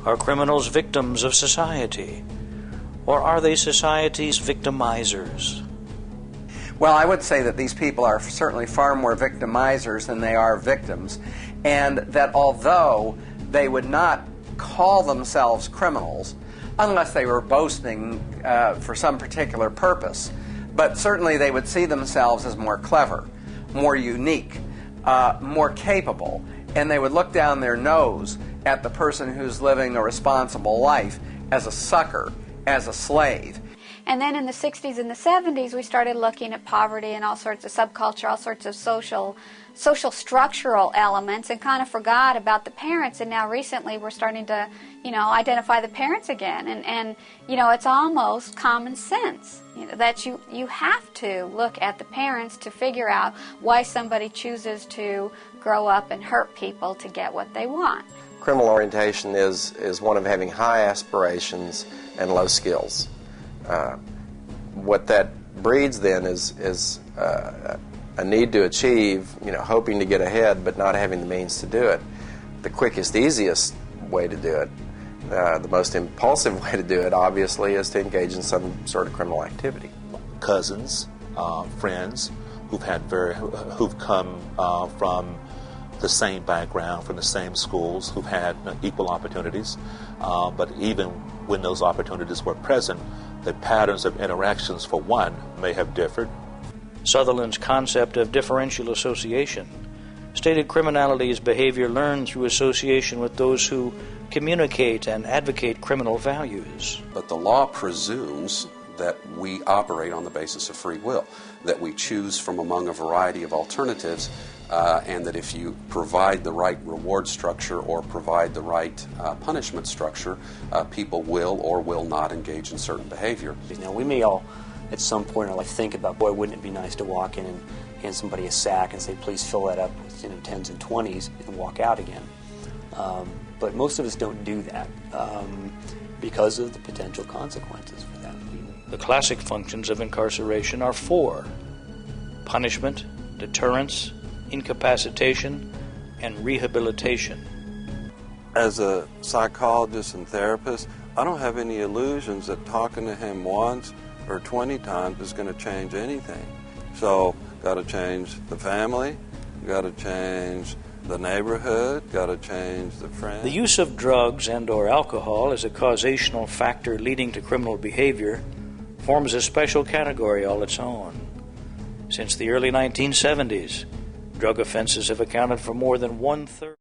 Are criminals victims of society? Or are they society's victimizers? Well, I would say that these people are certainly far more victimizers than they are victims, and that although they would not call themselves criminals unless they were boasting for some particular purpose, but certainly they would see themselves as more clever, more unique, more capable, and they would look down their nose at the person who's living a responsible life as a sucker, as a slave. And then in the 60s and the 70s, we started looking at poverty and all sorts of subculture, all sorts of social structural elements, and kind of forgot about the parents. And now recently we're starting to, identify the parents again. And it's almost common sense, that you have to look at the parents to figure out why somebody chooses to grow up and hurt people to get what they want. Criminal orientation is one of having high aspirations and low skills. What that breeds then is a need to achieve, hoping to get ahead but not having the means to do it. The quickest, easiest way to do it, the most impulsive way to do it, obviously, is to engage in some sort of criminal activity. Cousins, friends who've come from the same background, from the same schools, who've had equal opportunities, but even when those opportunities were present, the patterns of interactions, for one, may have differed. Sutherland's concept of differential association stated criminality is behavior learned through association with those who communicate and advocate criminal values. But the law presumes that we operate on the basis of free will, that we choose from among a variety of alternatives, and that if you provide the right reward structure or provide the right punishment structure, people will or will not engage in certain behavior. Now, we may all, at some point in our life, think about, boy, wouldn't it be nice to walk in and hand somebody a sack and say, please fill that up with 10s and 20s and walk out again. But most of us don't do that because of the potential consequences for that. The classic functions of incarceration are four: punishment, deterrence, incapacitation, and rehabilitation. As a psychologist and therapist, I don't have any illusions that talking to him once or 20 times is going to change anything. So, got to change the family, got to change the neighborhood, got to change the friends. The use of drugs and or alcohol as a causational factor leading to criminal behavior forms a special category all its own. Since the early 1970s, drug offenses have accounted for more than 1/3.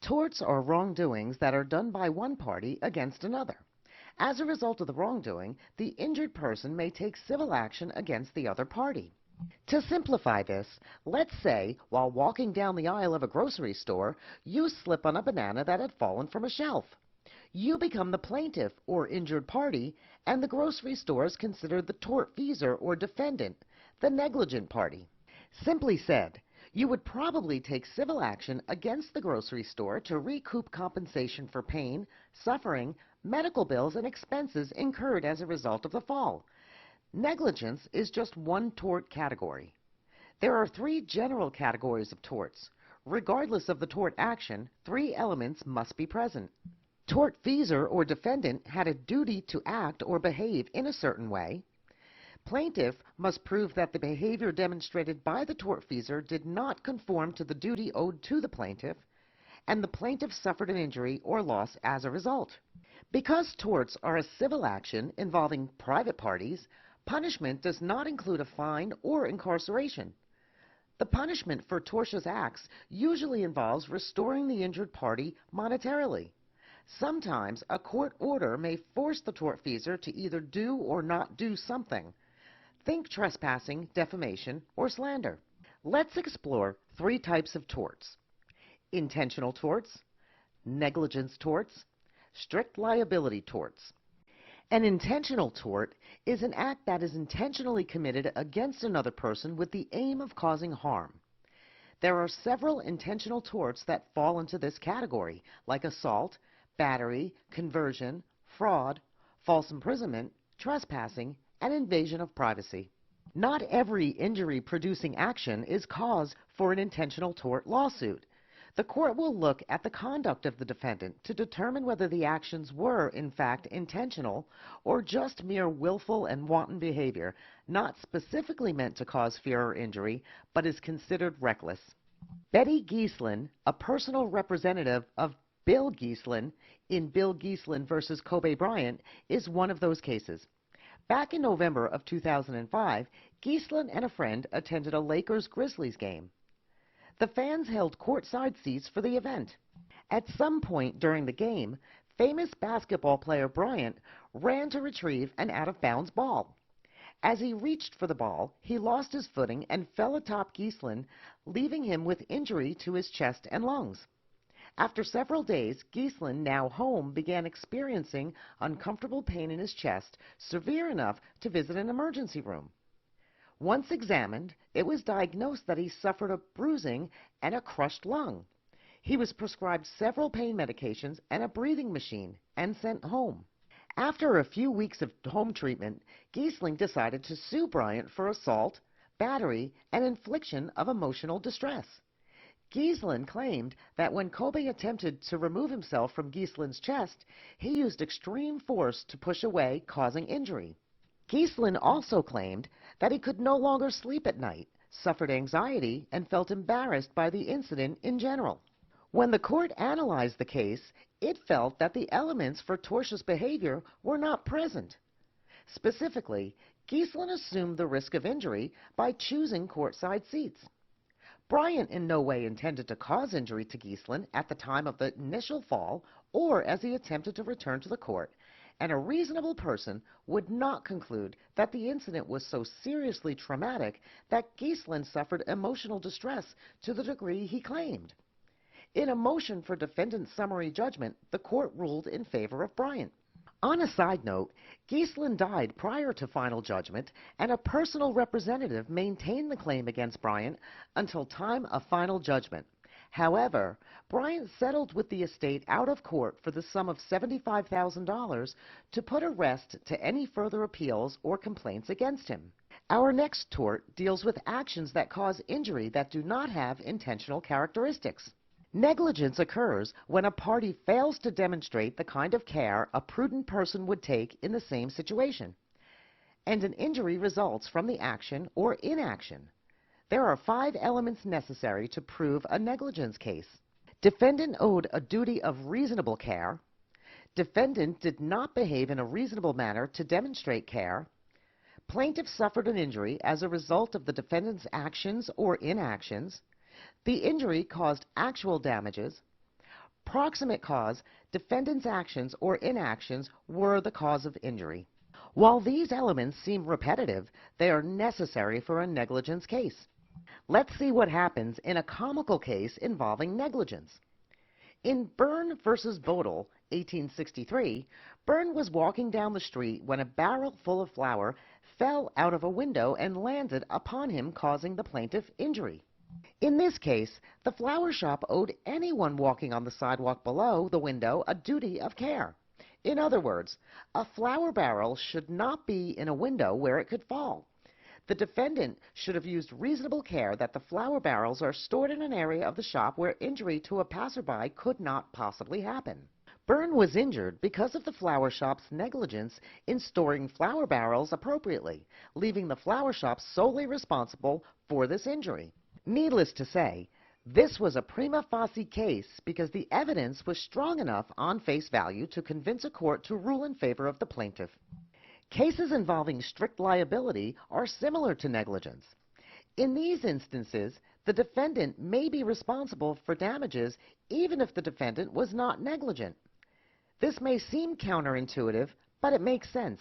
Torts are wrongdoings that are done by one party against another. As a result of the wrongdoing, the injured person may take civil action against the other party. To simplify this, let's say while walking down the aisle of a grocery store, you slip on a banana that had fallen from a shelf. You become the plaintiff or injured party, and the grocery store is considered the tortfeasor or defendant, the negligent party. Simply said, you would probably take civil action against the grocery store to recoup compensation for pain, suffering, medical bills, and expenses incurred as a result of the fall. Negligence is just one tort category. There are 3 general categories of torts. Regardless of the tort action, 3 elements must be present. Tortfeasor or defendant had a duty to act or behave in a certain way. Plaintiff must prove that the behavior demonstrated by the tortfeasor did not conform to the duty owed to the plaintiff, and the plaintiff suffered an injury or loss as a result. Because torts are a civil action involving private parties, punishment does not include a fine or incarceration. The punishment for tortious acts usually involves restoring the injured party monetarily. Sometimes a court order may force the tortfeasor to either do or not do something. Think trespassing, defamation, or slander. Let's explore 3 types of torts: intentional torts, negligence torts, strict liability torts. An intentional tort is an act that is intentionally committed against another person with the aim of causing harm. There are several intentional torts that fall into this category, like assault, battery, conversion, fraud, false imprisonment, trespassing, and invasion of privacy. Not every injury-producing action is cause for an intentional tort lawsuit. The court will look at the conduct of the defendant to determine whether the actions were, in fact, intentional or just mere willful and wanton behavior, not specifically meant to cause fear or injury, but is considered reckless. Betty Geeslin, a personal representative of Bill Geeslin in Bill Geeslin versus Kobe Bryant, is one of those cases. Back in November of 2005, Geeslin and a friend attended a Lakers-Grizzlies game. The fans held courtside seats for the event. At some point during the game, famous basketball player Bryant ran to retrieve an out-of-bounds ball. As he reached for the ball, he lost his footing and fell atop Geeslin, leaving him with injury to his chest and lungs. After several days, Geeslin, now home, began experiencing uncomfortable pain in his chest, severe enough to visit an emergency room. Once examined, it was diagnosed that he suffered a bruising and a crushed lung. He was prescribed several pain medications and a breathing machine and sent home. After a few weeks of home treatment, Geeslin decided to sue Bryant for assault, battery, and infliction of emotional distress. Geeslin claimed that when Kobe attempted to remove himself from Geeslin's chest, he used extreme force to push away, causing injury. Geeslin also claimed that he could no longer sleep at night, suffered anxiety, and felt embarrassed by the incident in general. When the court analyzed the case, it felt that the elements for tortious behavior were not present. Specifically, Geeslin assumed the risk of injury by choosing courtside seats. Bryant in no way intended to cause injury to Geeslin at the time of the initial fall or as he attempted to return to the court, and a reasonable person would not conclude that the incident was so seriously traumatic that Geeslin suffered emotional distress to the degree he claimed. In a motion for defendant's summary judgment, the court ruled in favor of Bryant. On a side note, Geeslin died prior to final judgment, and a personal representative maintained the claim against Bryant until time of final judgment. However, Bryant settled with the estate out of court for the sum of $75,000 to put a rest to any further appeals or complaints against him. Our next tort deals with actions that cause injury that do not have intentional characteristics. Negligence occurs when a party fails to demonstrate the kind of care a prudent person would take in the same situation, and an injury results from the action or inaction. There are 5 elements necessary to prove a negligence case. Defendant owed a duty of reasonable care. Defendant did not behave in a reasonable manner to demonstrate care. Plaintiff suffered an injury as a result of the defendant's actions or inactions. The injury caused actual damages. Proximate cause, defendant's actions or inactions were the cause of injury. While these elements seem repetitive, they are necessary for a negligence case. Let's see what happens in a comical case involving negligence. In Byrne versus Bodle, 1863, Byrne was walking down the street when a barrel full of flour fell out of a window and landed upon him, causing the plaintiff injury. In this case, the flour shop owed anyone walking on the sidewalk below the window a duty of care. In other words, a flour barrel should not be in a window where it could fall. The defendant should have used reasonable care that the flour barrels are stored in an area of the shop where injury to a passerby could not possibly happen. Byrne was injured because of the flour shop's negligence in storing flour barrels appropriately, leaving the flour shop solely responsible for this injury. Needless to say, this was a prima facie case because the evidence was strong enough on face value to convince a court to rule in favor of the plaintiff. Cases involving strict liability are similar to negligence. In these instances, the defendant may be responsible for damages even if the defendant was not negligent. This may seem counterintuitive, but it makes sense.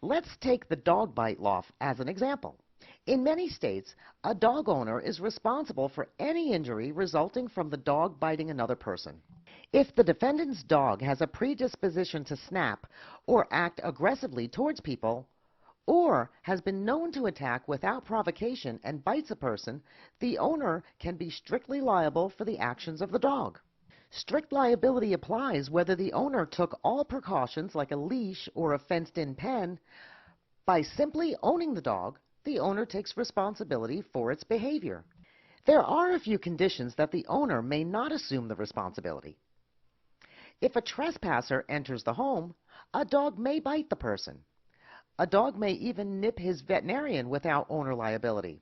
Let's take the dog bite law as an example. In many states, a dog owner is responsible for any injury resulting from the dog biting another person. If the defendant's dog has a predisposition to snap or act aggressively towards people, or has been known to attack without provocation and bites a person, the owner can be strictly liable for the actions of the dog. Strict liability applies whether the owner took all precautions like a leash or a fenced-in pen. By simply owning the dog, the owner takes responsibility for its behavior. There are a few conditions that the owner may not assume the responsibility. If a trespasser enters the home, a dog may bite the person. A dog may even nip his veterinarian without owner liability.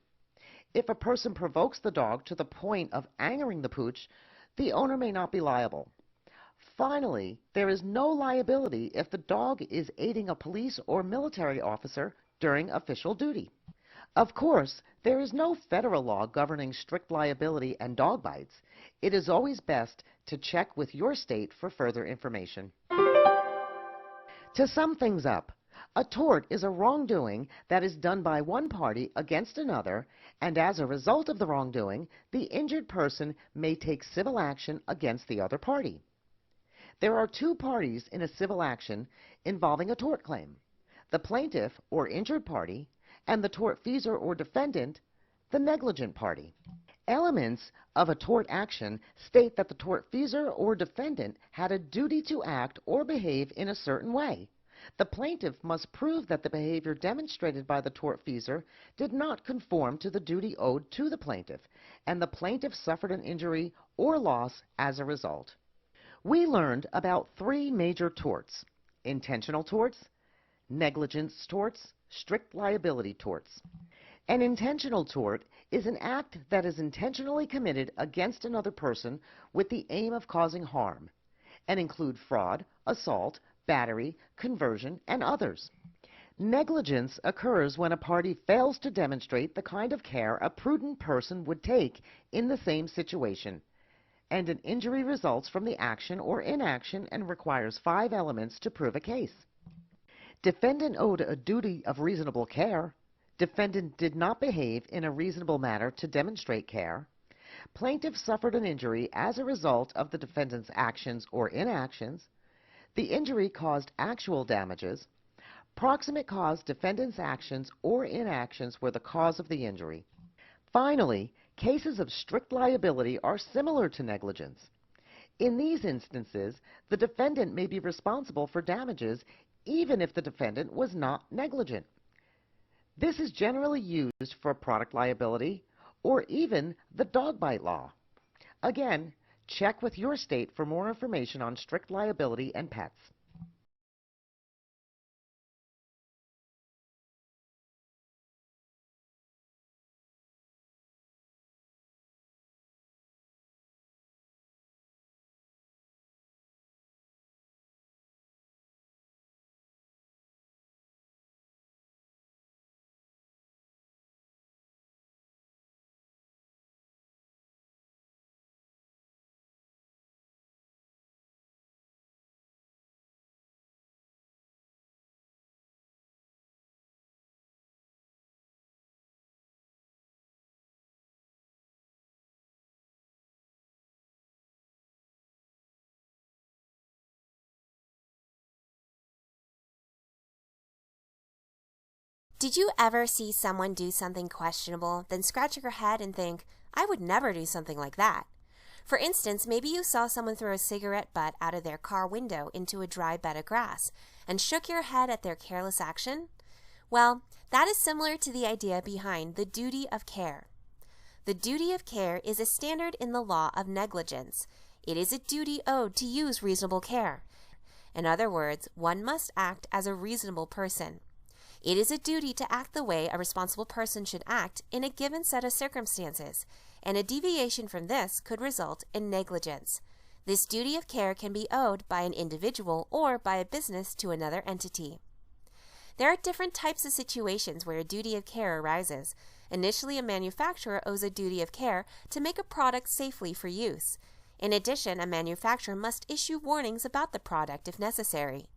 If a person provokes the dog to the point of angering the pooch, the owner may not be liable. Finally, there is no liability if the dog is aiding a police or military officer during official duty. Of course, there is no federal law governing strict liability and dog bites. It is always best to check with your state for further information. To sum things up, a tort is a wrongdoing that is done by one party against another, and as a result of the wrongdoing, the injured person may take civil action against the other party. There are two parties in a civil action involving a tort claim: the plaintiff or injured party, and the tortfeasor or defendant, the negligent party. Elements of a tort action state that the tortfeasor or defendant had a duty to act or behave in a certain way. The plaintiff must prove that the behavior demonstrated by the tortfeasor did not conform to the duty owed to the plaintiff, and the plaintiff suffered an injury or loss as a result. We learned about three major torts: intentional torts, negligence torts, strict liability torts. An intentional tort is an act that is intentionally committed against another person with the aim of causing harm, and include fraud, assault, battery, conversion, and others. Negligence occurs when a party fails to demonstrate the kind of care a prudent person would take in the same situation, and an injury results from the action or inaction and requires 5 elements to prove a case. Defendant owed a duty of reasonable care. Defendant did not behave in a reasonable manner to demonstrate care. Plaintiff suffered an injury as a result of the defendant's actions or inactions. The injury caused actual damages. Proximate cause, defendant's actions or inactions were the cause of the injury. Finally, cases of strict liability are similar to negligence. In these instances, the defendant may be responsible for damages even if the defendant was not negligent. This is generally used for product liability or even the dog bite law. Again, check with your state for more information on strict liability and pets. Did you ever see someone do something questionable, then scratch your head and think, I would never do something like that? For instance, maybe you saw someone throw a cigarette butt out of their car window into a dry bed of grass and shook your head at their careless action? Well, that is similar to the idea behind the duty of care. The duty of care is a standard in the law of negligence. It is a duty owed to use reasonable care. In other words, one must act as a reasonable person. It is a duty to act the way a responsible person should act in a given set of circumstances, and a deviation from this could result in negligence. This duty of care can be owed by an individual or by a business to another entity. There are different types of situations where a duty of care arises. Initially, a manufacturer owes a duty of care to make a product safely for use. In addition, a manufacturer must issue warnings about the product if necessary.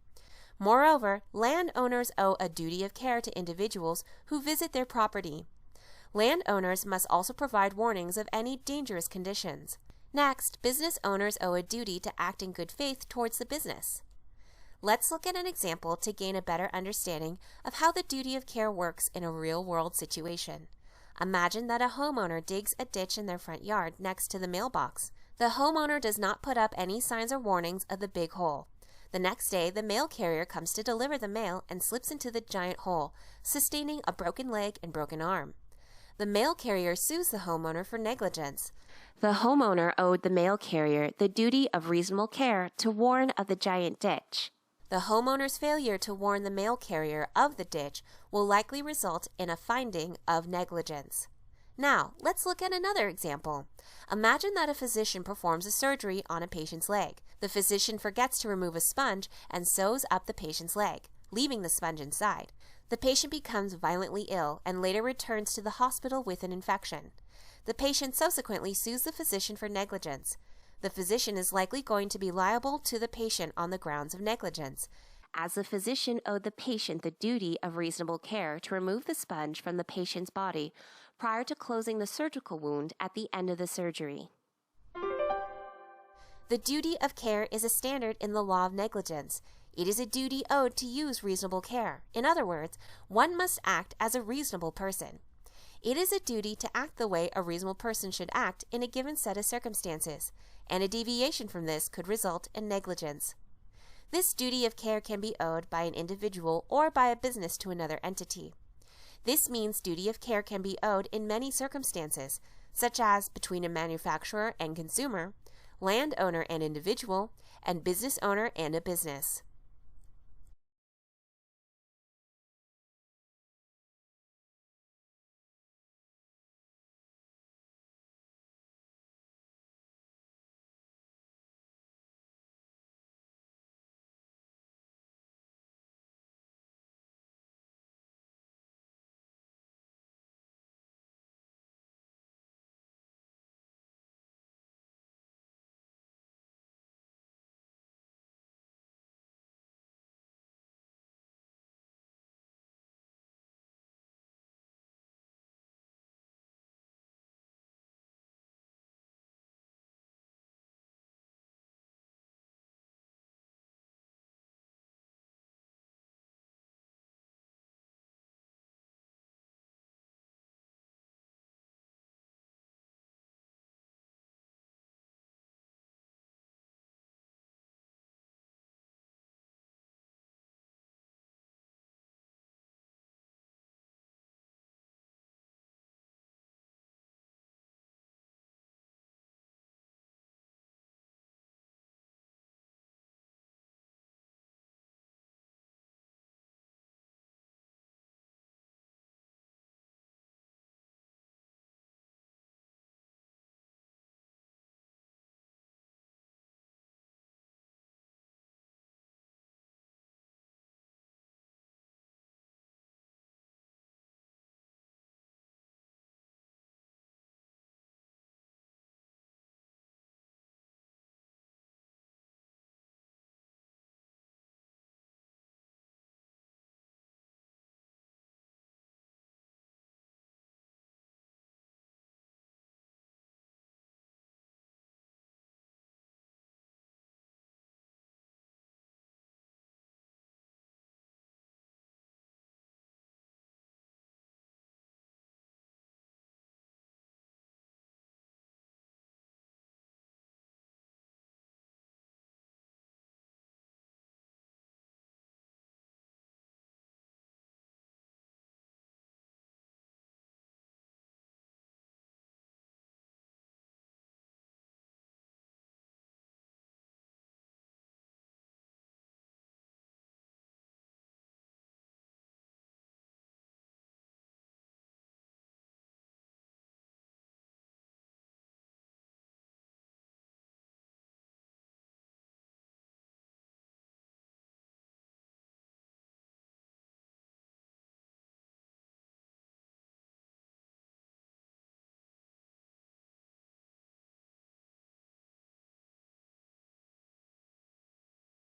Moreover, landowners owe a duty of care to individuals who visit their property. Landowners must also provide warnings of any dangerous conditions. Next, business owners owe a duty to act in good faith towards the business. Let's look at an example to gain a better understanding of how the duty of care works in a real-world situation. Imagine that a homeowner digs a ditch in their front yard next to the mailbox. The homeowner does not put up any signs or warnings of the big hole. The next day, the mail carrier comes to deliver the mail and slips into the giant hole, sustaining a broken leg and broken arm. The mail carrier sues the homeowner for negligence. The homeowner owed the mail carrier the duty of reasonable care to warn of the giant ditch. The homeowner's failure to warn the mail carrier of the ditch will likely result in a finding of negligence. Now, let's look at another example. Imagine that a physician performs a surgery on a patient's leg. The physician forgets to remove a sponge and sews up the patient's leg, leaving the sponge inside. The patient becomes violently ill and later returns to the hospital with an infection. The patient subsequently sues the physician for negligence. The physician is likely going to be liable to the patient on the grounds of negligence, as the physician owed the patient the duty of reasonable care to remove the sponge from the patient's body prior to closing the surgical wound at the end of the surgery. The duty of care is a standard in the law of negligence. It is a duty owed to use reasonable care. In other words, one must act as a reasonable person. It is a duty to act the way a reasonable person should act in a given set of circumstances, and a deviation from this could result in negligence. This duty of care can be owed by an individual or by a business to another entity. This means duty of care can be owed in many circumstances, such as between a manufacturer and consumer, landowner and individual, and business owner and a business.